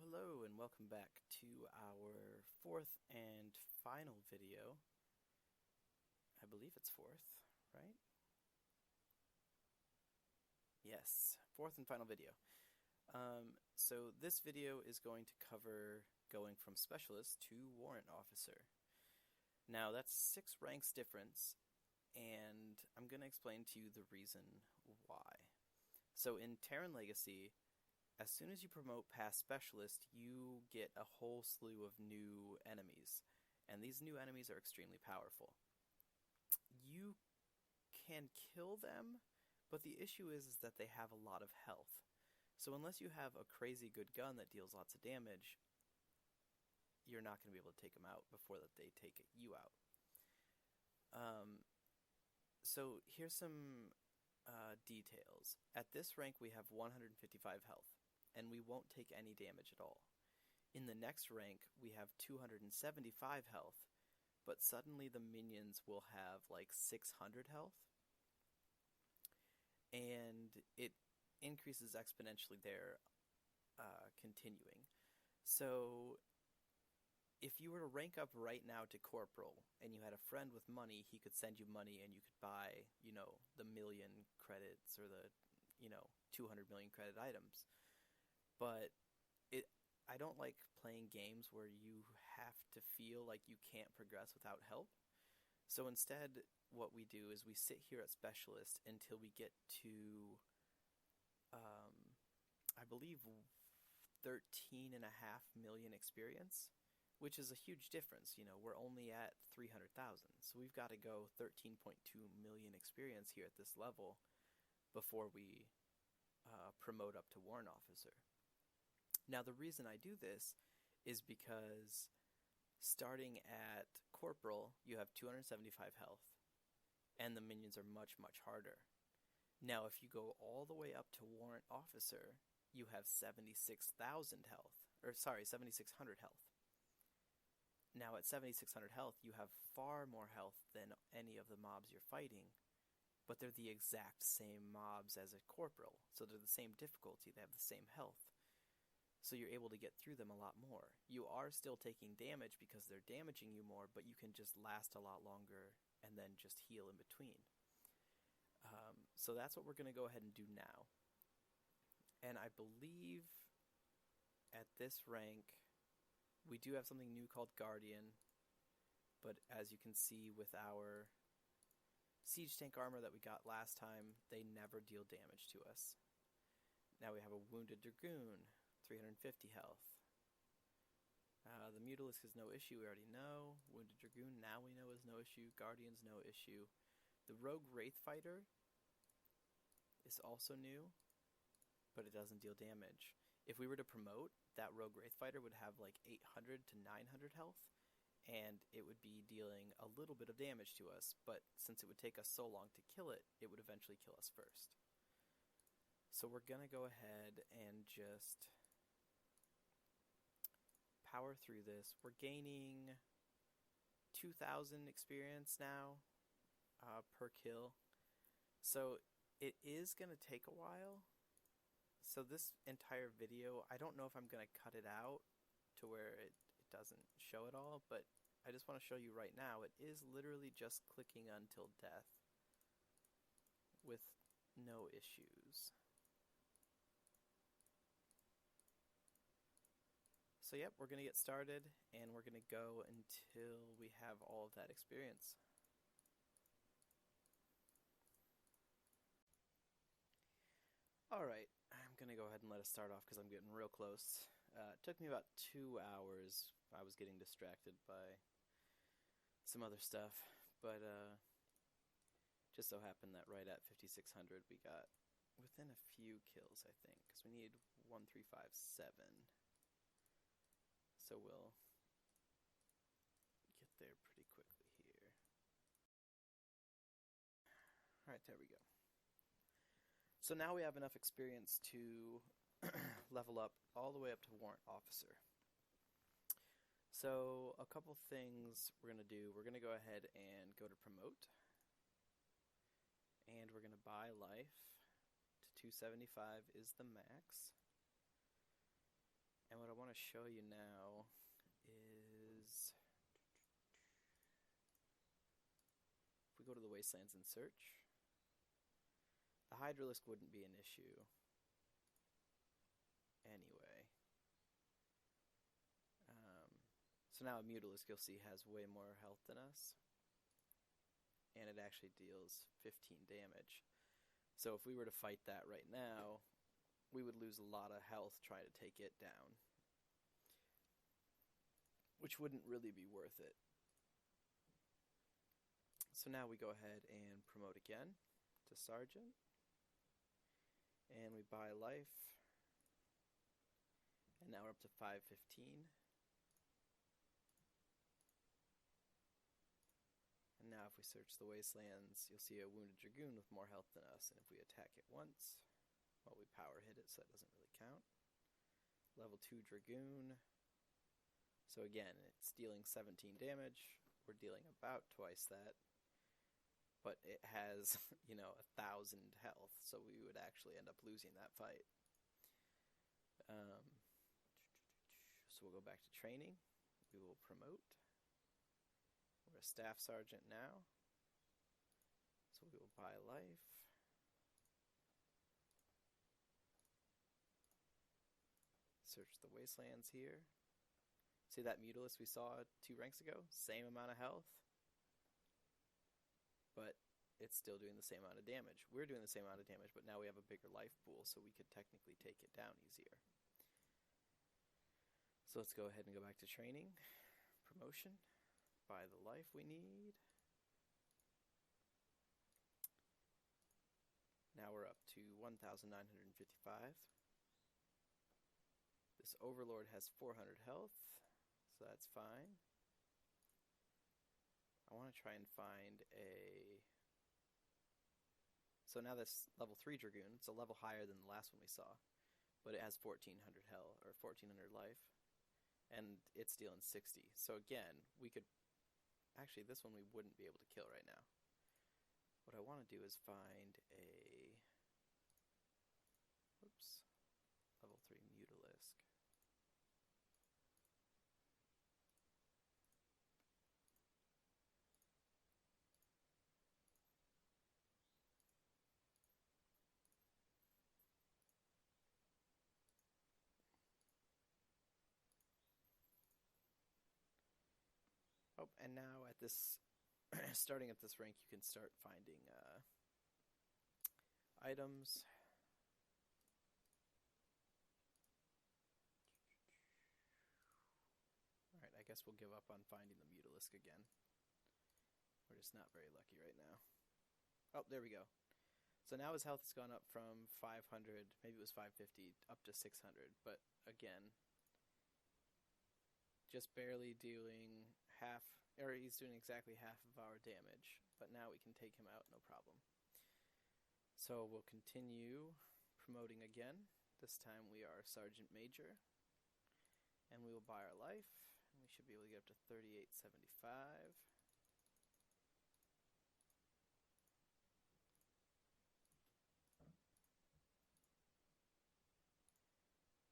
Hello, and welcome back to our fourth and final video. I believe it's fourth, right? Yes, fourth and final video. So this video is going to cover going from Specialist to Warrant Officer. Now, that's 6 ranks difference, and I'm going to explain to you the reason why. So in Terran Legacy, as soon as you promote past Specialist, you get a whole slew of new enemies, and these new enemies are extremely powerful. You can kill them, but the issue is that they have a lot of health. So unless you have a crazy good gun that deals lots of damage, you're not going to be able to take them out before that they take you out. So here's some details. At this rank, we have 155 health, and we won't take any damage at all. In the next rank, we have 275 health, but suddenly the minions will have like 600 health, and it increases exponentially there, continuing. So if you were to rank up right now to Corporal, and you had a friend with money, he could send you money and you could buy, the million credits or the, 200 million credit items. But I don't like playing games where you have to feel like you can't progress without help. So instead, what we do is we sit here at Specialist until we get to, I believe, 13.5 million experience, which is a huge difference. We're only at 300,000, so we've got to go 13.2 million experience here at this level before we promote up to Warrant Officer. Now, the reason I do this is because starting at Corporal, you have 275 health, and the minions are much, much harder. Now, if you go all the way up to Warrant Officer, you have 76,000 health, 7,600 health. Now, at 7,600 health, you have far more health than any of the mobs you're fighting, but they're the exact same mobs as a Corporal, so they're the same difficulty, they have the same health. So you're able to get through them a lot more. You are still taking damage because they're damaging you more, but you can just last a lot longer and then just heal in between. So that's what we're going to go ahead and do now. And I believe at this rank, we do have something new called Guardian, but as you can see with our siege tank armor that we got last time, they never deal damage to us. Now we have a Wounded Dragoon, 350 health. The Mutalisk is no issue, we already know. Wounded Dragoon, now we know, is no issue. Guardian's no issue. The Rogue Wraith Fighter is also new, but it doesn't deal damage. If we were to promote, that Rogue Wraith Fighter would have like 800 to 900 health, and it would be dealing a little bit of damage to us, but since it would take us so long to kill it, it would eventually kill us first. So we're going to go ahead and just power through this. We're gaining 2,000 experience now per kill. So it is going to take a while. So this entire video, I don't know if I'm going to cut it out to where it doesn't show it all, but I just want to show you right now, it is literally just clicking until death with no issues. So yep, we're going to get started, and we're going to go until we have all of that experience. Alright, I'm going to go ahead and let us start off because I'm getting real close. It took me about 2 hours. I was getting distracted by some other stuff, but just so happened that right at 5,600 we got within a few kills, I think, because we need 1357. So we'll get there pretty quickly here. Alright, there we go. So now we have enough experience to level up all the way up to Warrant Officer. So a couple things we're going to do. We're going to go ahead and go to Promote. And we're going to buy life to 275 is the max. And what I want to show you now is if we go to the Wastelands and search, the Hydralisk wouldn't be an issue anyway. So now a Mutalisk, you'll see, has way more health than us. And it actually deals 15 damage. So if we were to fight that right now, we would lose a lot of health trying to take it down, which wouldn't really be worth it. So now we go ahead and promote again to Sergeant. And we buy life. And now we're up to 515. And now if we search the Wastelands, you'll see a Wounded Dragoon with more health than us. And if we attack it once, well, we power hit it, so that doesn't really count. Level 2 Dragoon. So again, it's dealing 17 damage. We're dealing about twice that. But it has, 1,000 health, so we would actually end up losing that fight. So we'll go back to training. We will promote. We're a Staff Sergeant now. So we will buy life. Search the Wastelands here. See that Mutalisk we saw 2 ranks ago? Same amount of health. But it's still doing the same amount of damage. We're doing the same amount of damage, but now we have a bigger life pool, so we could technically take it down easier. So let's go ahead and go back to training. Promotion. Buy the life we need. Now we're up to 1,955. This Overlord has 400 health, so that's fine. I want to try and find a... So now this level 3 Dragoon, it's a level higher than the last one we saw, but it has 1,400 health, or 1,400 life, and it's dealing 60. So again, we could... Actually, this one we wouldn't be able to kill right now. What I want to do is find a... Oops. Level 3 Mutalisk. Oh, and now at this, starting at this rank, you can start finding items. Alright, I guess we'll give up on finding the Mutalisk again. We're just not very lucky right now. Oh, there we go. So now his health has gone up from 500, maybe it was 550, up to 600. But again, just barely dealing half, or he's doing exactly half of our damage, but now we can take him out, no problem. So we'll continue promoting again. This time we are Sergeant Major, and we will buy our life, and we should be able to get up to 3875.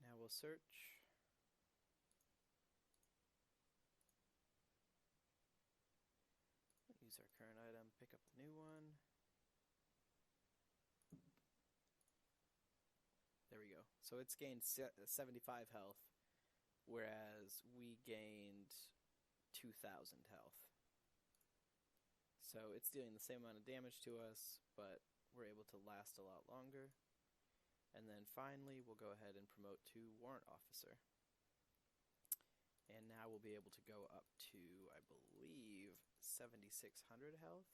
Now we'll search. Use our current item, pick up the new one. There we go. So it's gained 75 health, whereas we gained 2,000 health. So it's dealing the same amount of damage to us, but we're able to last a lot longer. And then finally, we'll go ahead and promote to Warrant Officer. And now we'll be able to go up to, I believe, 7,600 health.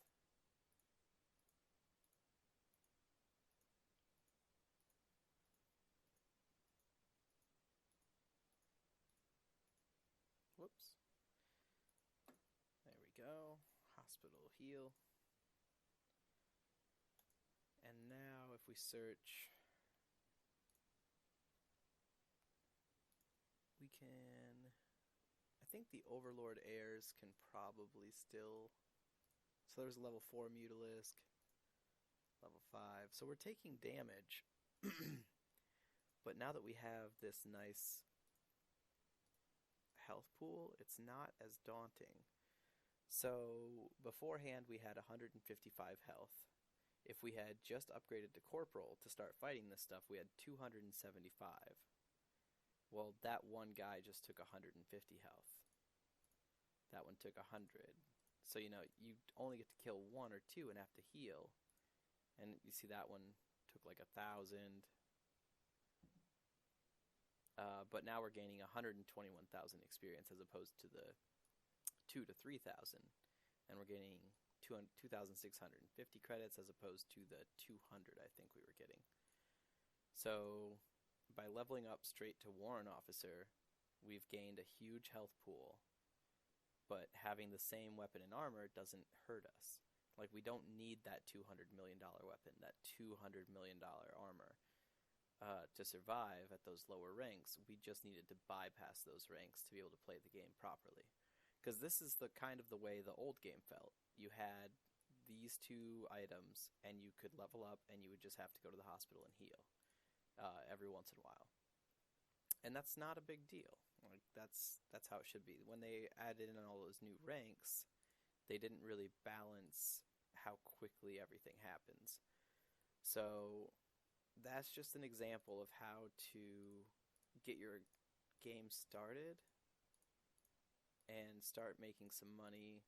Whoops. There we go. Hospital heal. And now if we search, we can... I think the Overlord heirs can probably still... So there's level 4 Mutalisk, level 5. So we're taking damage. But now that we have this nice health pool, it's not as daunting. So beforehand, we had 155 health. If we had just upgraded to Corporal to start fighting this stuff, we had 275. Well, that one guy just took 150 health. That one took 100. So, you only get to kill one or two and have to heal. And you see that one took like 1,000. But now we're gaining 121,000 experience as opposed to the 2 to 3,000. And we're gaining 2,650 credits as opposed to the 200 I think we were getting. So by leveling up straight to Warrant Officer, we've gained a huge health pool, but having the same weapon and armor doesn't hurt us. Like, we don't need that $200 million weapon, that $200 million armor to survive at those lower ranks. We just needed to bypass those ranks to be able to play the game properly. Because this is the kind of the way the old game felt. You had these two items, and you could level up, and you would just have to go to the hospital and heal every once in a while. And that's not a big deal. Like, that's how it should be. When they added in all those new ranks, they didn't really balance how quickly everything happens. So that's just an example of how to get your game started and start making some money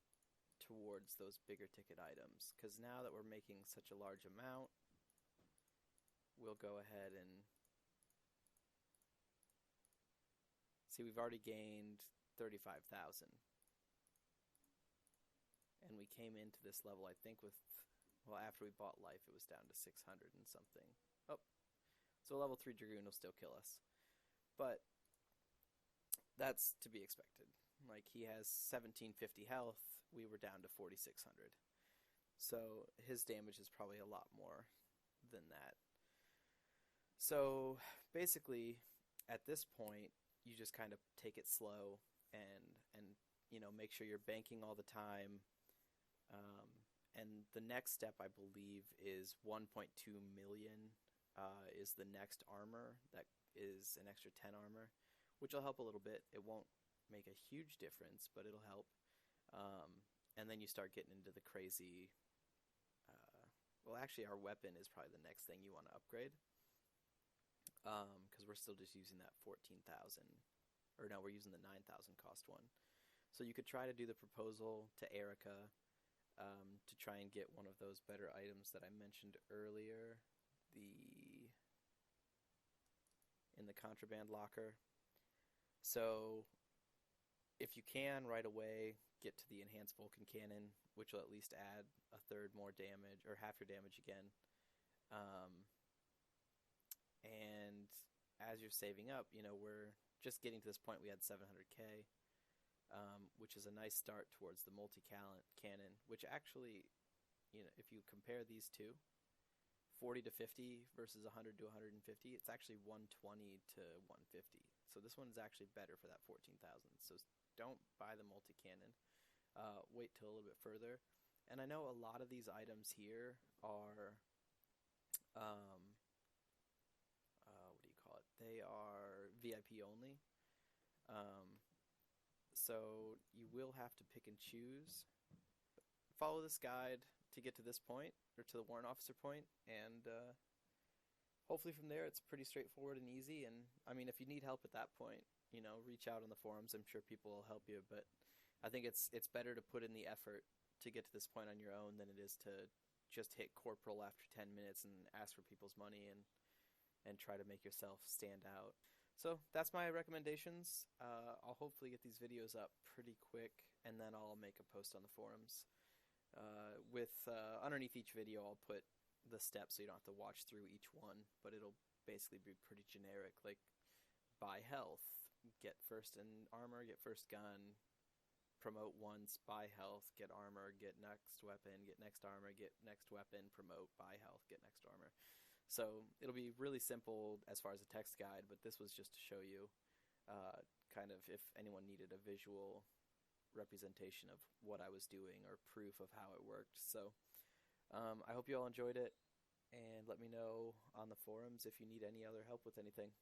towards those bigger ticket items. Because now that we're making such a large amount, we'll go ahead and see, we've already gained 35,000. And we came into this level, I think, with, well, after we bought life, it was down to 600 and something. Oh, so a level 3 Dragoon will still kill us. But that's to be expected. Like, he has 1750 health, we were down to 4600. So his damage is probably a lot more than that. So basically, at this point, you just kind of take it slow and make sure you're banking all the time. And the next step, I believe, is 1.2 million is the next armor. That is an extra 10 armor, which will help a little bit. It won't make a huge difference, but it'll help. And then you start getting into the crazy... well, actually, our weapon is probably the next thing you want to upgrade. Because we're still just using that 14,000. Or no, we're using the 9,000 cost one. So you could try to do the proposal to Erica to try and get one of those better items that I mentioned earlier. In the contraband locker. So if you can right away get to the enhanced Vulcan cannon, which will at least add a third more damage, or half your damage again. And as you're saving up, we're just getting to this point. We had 700k, which is a nice start towards the multi-cannon, which actually, if you compare these two, 40 to 50 versus 100 to 150, it's actually 120 to 150. So this one's actually better for that 14,000. So don't buy the multi-cannon. Wait till a little bit further. And I know a lot of these items here are, what do you call it? They are VIP only. So you will have to pick and choose. Follow this guide to get to this point, or to the Warrant Officer point, and hopefully from there it's pretty straightforward and easy. And I mean, if you need help at that point, reach out on the forums. I'm sure people will help you, but I think it's better to put in the effort to get to this point on your own than it is to just hit Corporal after 10 minutes and ask for people's money and try to make yourself stand out. So that's my recommendations. I'll hopefully get these videos up pretty quick, and then I'll make a post on the forums. Underneath each video, I'll put the steps so you don't have to watch through each one, but it'll basically be pretty generic, like buy health, get first in armor, get first gun, promote once, buy health, get armor, get next weapon, get next armor, get next weapon, promote, buy health, get next armor. So it'll be really simple as far as a text guide, but this was just to show you kind of if anyone needed a visual representation of what I was doing or proof of how it worked. So I hope you all enjoyed it, and let me know on the forums if you need any other help with anything.